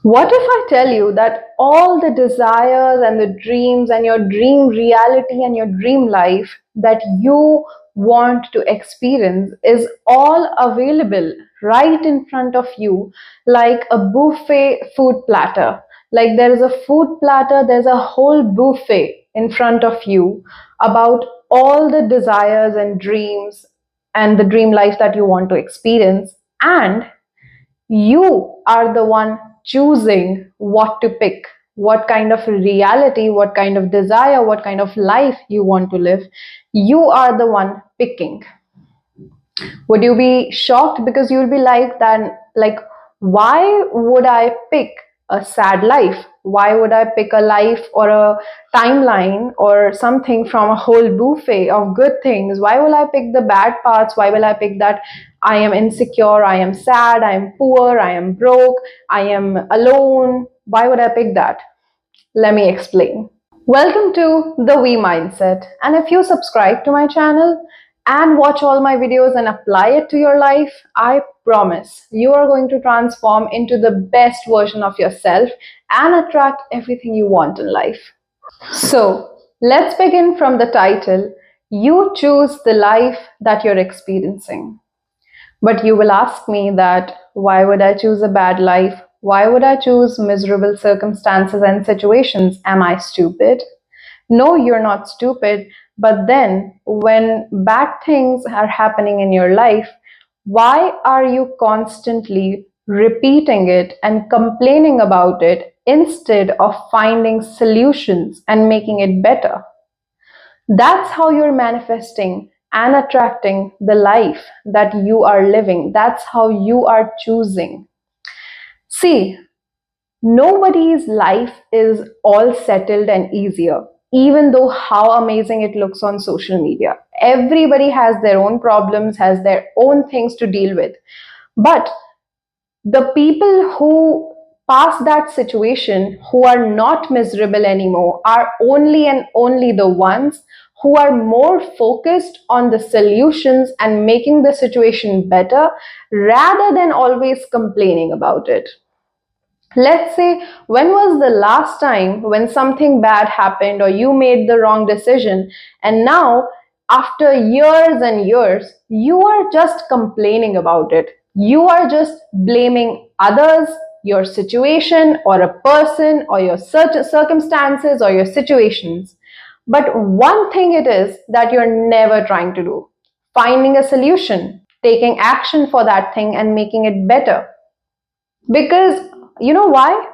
What if I tell you that all the desires and the dreams and your dream reality and your dream life that you want to experience is all available right in front of you, like a buffet food platter? Like there is a food platter, there's a whole buffet in front of you about all the desires and dreams and the dream life that you want to experience. And you are the one choosing what to pick, what kind of reality, what kind of desire, what kind of life you want to live. You are the one picking. Would you be shocked? Because you'll be like, then, like, why would I pick a sad life? Why would I pick a life or a timeline or something from a whole buffet of good things? Why will I pick the bad parts? Why will I pick that I am insecure, I am sad, I am poor, I am broke, I am alone? Why would I pick that? Let me explain. Welcome to the We Mindset. And if you subscribe to my channel and watch all my videos and apply it to your life, I promise you are going to transform into the best version of yourself and attract everything you want in life. So, let's begin from the title. You choose the life that you're experiencing. But you will ask me that why would I choose a bad life? Why would I choose miserable circumstances and situations? Am I stupid? No, you're not stupid. But then, when bad things are happening in your life, why are you constantly repeating it and complaining about it instead of finding solutions and making it better? That's how you're manifesting and attracting the life that you are living. That's how you are choosing. See, nobody's life is all settled and easier, even though how amazing it looks on social media. Everybody has their own problems, has their own things to deal with. But the people who pass that situation, who are not miserable anymore, are only and only the ones who are more focused on the solutions and making the situation better rather than always complaining about it. Let's say, when was the last time when something bad happened or you made the wrong decision, and now, after years and years, you are just complaining about it. You are just blaming others, your situation, or a person, or your circumstances, or your situations. But one thing it is that you're never trying to do: finding a solution, taking action for that thing, and making it better. Because you know why?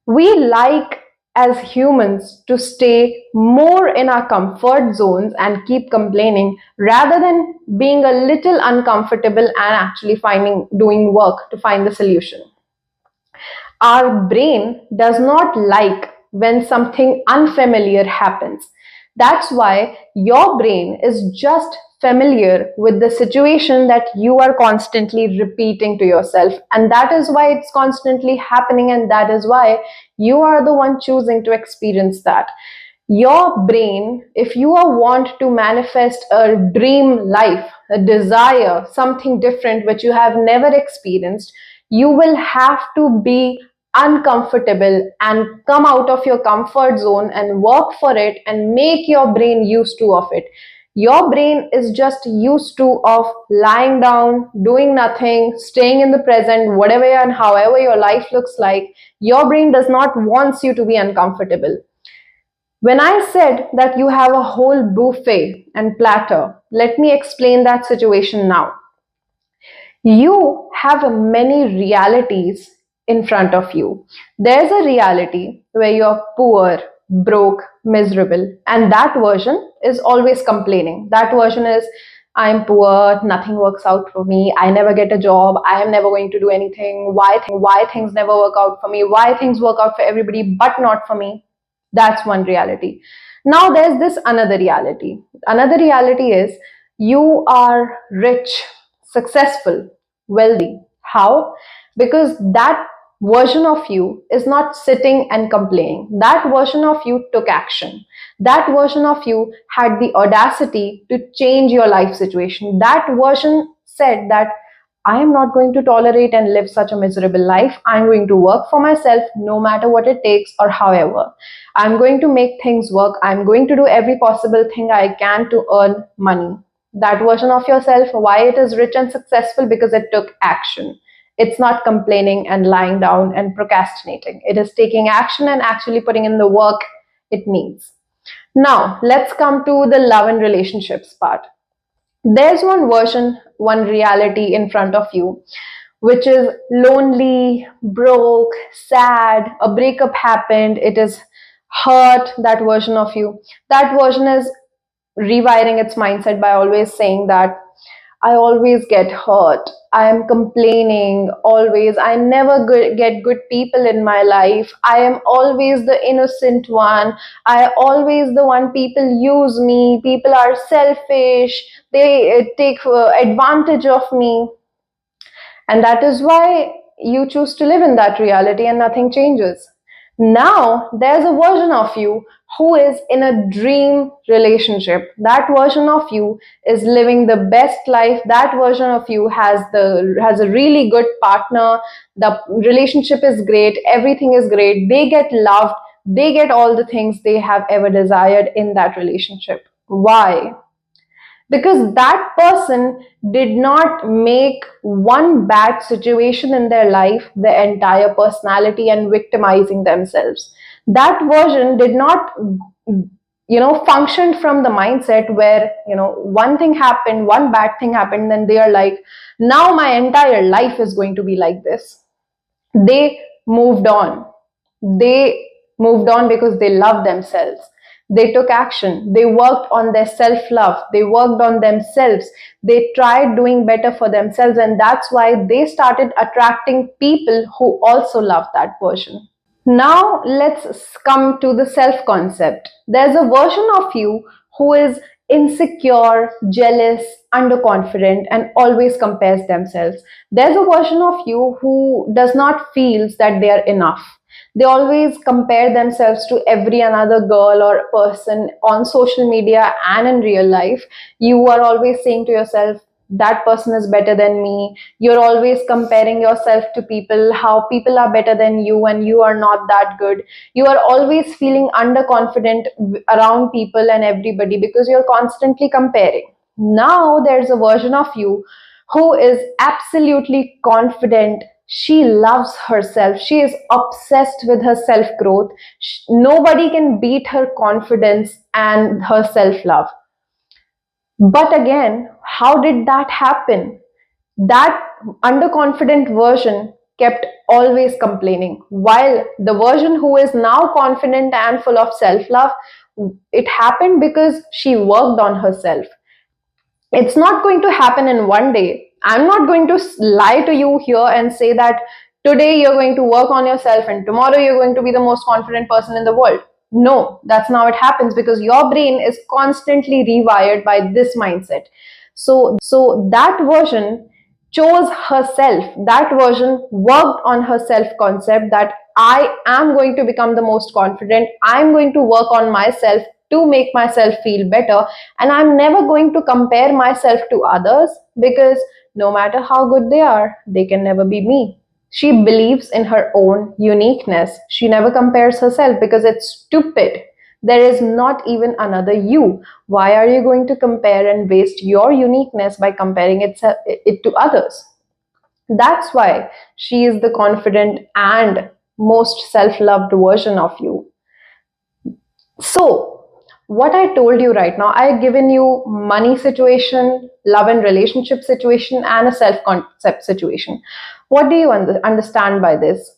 We like, as humans, to stay more in our comfort zones and keep complaining rather than being a little uncomfortable and actually doing work to find the solution. Our brain does not like when something unfamiliar happens. That's why your brain is just familiar with the situation that you are constantly repeating to yourself. And that is why it's constantly happening, and that is why you are the one choosing to experience that. Your brain, if you want to manifest a dream life, a desire, something different which you have never experienced, you will have to be uncomfortable and come out of your comfort zone and work for it and make your brain used to of it. Your brain is just used to of lying down, doing nothing, staying in the present, whatever and however your life looks like. Your brain does not wants you to be uncomfortable. When I said that you have a whole buffet and platter, let me explain that situation now. You have many realities in front of you. There's a reality where you're poor, broke, miserable, and that version is always complaining. That version is, I'm poor, nothing works out for me, I never get a job, I am never going to do anything, why things never work out for me, why things work out for everybody but not for me. That's one reality. Now there's this another reality. Another reality is you are rich, successful, wealthy. How? Because that version of you is not sitting and complaining. That version of you took action. That version of you had the audacity to change your life situation. That version said that I am not going to tolerate and live such a miserable life. I'm going to work for myself no matter what it takes or however. I'm going to make things work. I'm going to do every possible thing I can to earn money. That version of yourself, why it is rich and successful? Because it took action. It's not complaining and lying down and procrastinating. It is taking action and actually putting in the work it needs. Now, let's come to the love and relationships part. There's one version, one reality in front of you, which is lonely, broke, sad, a breakup happened, it is hurt, that version of you. That version is rewiring its mindset by always saying that I always get hurt. I am complaining always. I never get good people in my life. I am always the innocent one. I always the one people use me. People are selfish. They take advantage of me. And that is why you choose to live in that reality and nothing changes. Now, there's a version of you who is in a dream relationship. That version of you is living the best life. That version of you has a really good partner. The relationship is great. Everything is great. They get loved. They get all the things they have ever desired in that relationship. Why? Because that person did not make one bad situation in their life their entire personality and victimizing themselves. That version did not function from the mindset where one thing happened, one bad thing happened, then they are like, now my entire life is going to be like this. They moved on. They moved on because they love themselves. They took action. They worked on their self-love. They worked on themselves. They tried doing better for themselves, and that's why they started attracting people who also love that version. Now let's come to the self concept. There's a version of you who is insecure, jealous, underconfident, and always compares themselves. There's a version of you who does not feels that they are enough. They always compare themselves to every another girl or person on social media and in real life. You are always saying to yourself, that person is better than me. You're always comparing yourself to people, how people are better than you and you are not that good. You are always feeling underconfident around people and everybody because you're constantly comparing. Now there's a version of you who is absolutely confident. She loves herself. She is obsessed with her self growth. Nobody can beat her confidence and her self love. But again, how did that happen? That underconfident version kept always complaining, while the version who is now confident and full of self love, it happened because she worked on herself. It's not going to happen in one day. I'm not going to lie to you here and say that today you're going to work on yourself and tomorrow you're going to be the most confident person in the world. No, that's not how it happens, because your brain is constantly rewired by this mindset. So that version chose herself. That version worked on her self concept that I am going to become the most confident. I'm going to work on myself to make myself feel better, and I'm never going to compare myself to others, because no matter how good they are, they can never be me. She believes in her own uniqueness. She never compares herself because it's stupid. There is not even another you. Why are you going to compare and waste your uniqueness by comparing it to others? That's why she is the confident and most self-loved version of you. So, what I told you right now, I've given you money situation, love and relationship situation, and a self-concept situation. What do you understand by this?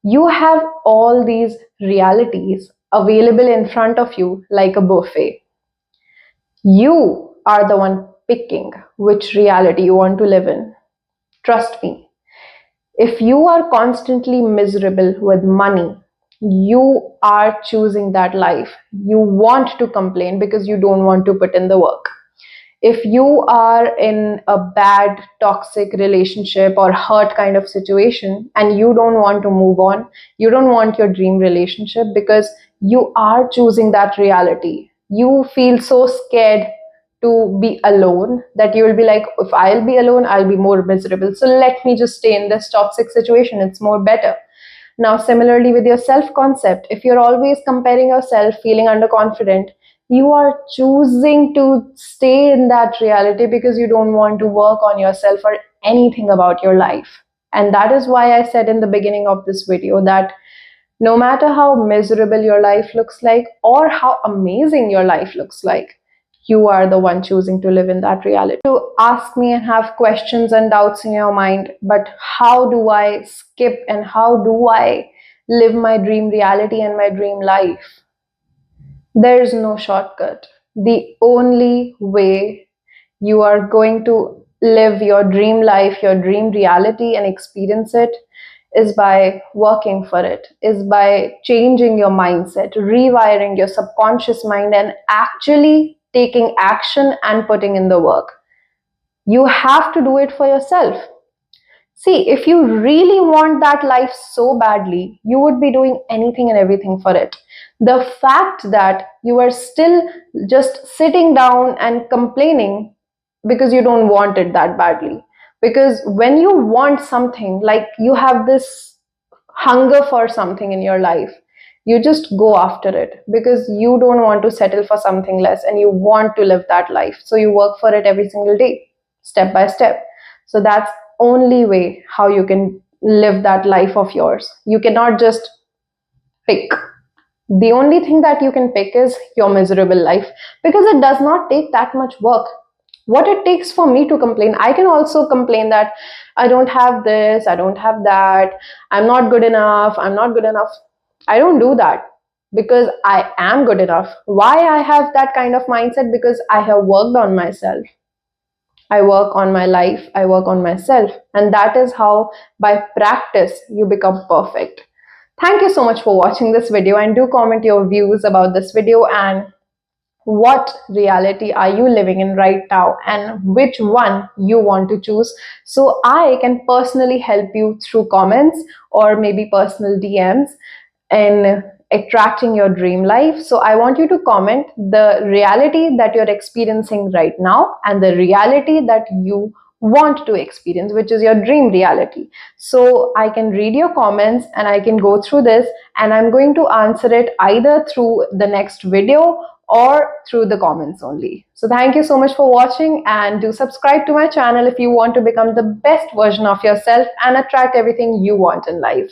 You have all these realities available in front of you like a buffet. You are the one picking which reality you want to live in. Trust me. If you are constantly miserable with money, you are choosing that life. You want to complain because you don't want to put in the work. If you are in a bad, toxic relationship or hurt kind of situation and you don't want to move on, you don't want your dream relationship because you are choosing that reality. You feel so scared to be alone, that you will be like, if I'll be alone, I'll be more miserable. So let me just stay in this toxic situation. It's more better. Now, similarly with your self concept, if you're always comparing yourself, feeling underconfident, you are choosing to stay in that reality because you don't want to work on yourself or anything about your life. And that is why I said in the beginning of this video that no matter how miserable your life looks like or how amazing your life looks like, you are the one choosing to live in that reality. To ask me and have questions and doubts in your mind, but how do I skip and how do I live my dream reality and my dream life? There is no shortcut. The only way you are going to live your dream life, your dream reality, and experience it is by working for it, is by changing your mindset, rewiring your subconscious mind, and actually taking action and putting in the work. You have to do it for yourself. See, if you really want that life so badly, you would be doing anything and everything for it. The fact that you are still just sitting down and complaining because you don't want it that badly. Because when you want something, like you have this hunger for something in your life, you just go after it because you don't want to settle for something less and you want to live that life. So you work for it every single day, step by step. So that's only way how you can live that life of yours. You cannot just pick. The only thing that you can pick is your miserable life because it does not take that much work. What it takes for me to complain, I can also complain that I don't have this, I don't have that, I'm not good enough, I'm not good enough. I don't do that because I am good enough. Why I have that kind of mindset? Because I have worked on myself. I work on my life, I work on myself. And that is how, by practice, you become perfect. Thank you so much for watching this video, and do comment your views about this video and what reality are you living in right now and which one you want to choose, so I can personally help you through comments or maybe personal DMs in attracting your dream life. So I want you to comment the reality that you're experiencing right now and the reality that you want to experience, which is your dream reality. So I can read your comments and I can go through this, and I'm going to answer it either through the next video or through the comments only. So thank you so much for watching, and do subscribe to my channel if you want to become the best version of yourself and attract everything you want in life.